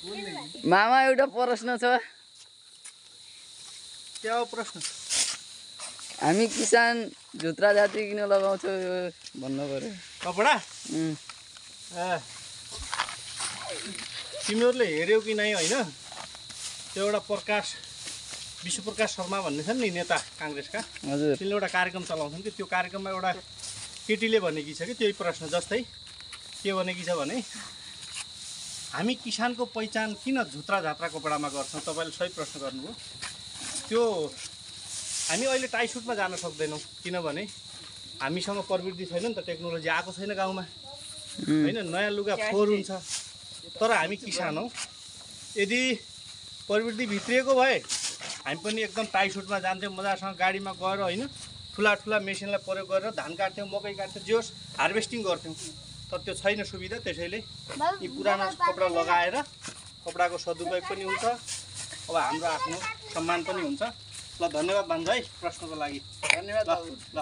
मामा एउटा प्रश्न छ। के हो प्रश्न? हामी किसान झुत्रा जाति किन लगाउँछौ भन्नु पर्यो। कपडा तिमीहरूले हेऱ्यौ कि नै होइन? त्यो एउटा विश्वप्रकाश शर्मा भन्ने छन् नि नेता काङ्ग्रेसका, हजुर तिनले एउटा कार्यक्रम चलाउँछन् कि त्यो कार्यक्रममा एउटा केटीले भनेकी छ कि त्यही प्रश्न जस्तै के भनेकी छ भने हामी किसानको पहिचान किन झुत्रा झात्रा कपडामा गर्छौँ? तपाईँले सही प्रश्न गर्नुभयो। त्यो हामी अहिले टाई सुटमा जान सक्दैनौँ किनभने हामीसँग प्रविधि छैन नि त, टेक्नोलोजी आएको छैन गाउँमा होइन, नयाँ लुगा फोहोर हुन्छ। तर हामी किसान हौ, यदि प्रविधि भित्रिएको भए हामी पनि एकदम टाई सुटमा जान्थ्यौँ, मजासँग गाडीमा गएर होइन, ठुला मेसिनलाई प्रयोग गरेर धान काट्थ्यौँ, मकै काट्थ्यौँ, जे होस् हार्भेस्टिङ गर्थ्यौँ। तर त्यो छैन सुविधा, त्यसैले यी पुराना कपडा लगाएर कपडाको सदुपयोग पनि हुन्छ, अब हाम्रो आफ्नो सम्मान पनि हुन्छ। ल धन्यवाद भान्जा है प्रश्नको लागि। धन्यवाद। ल।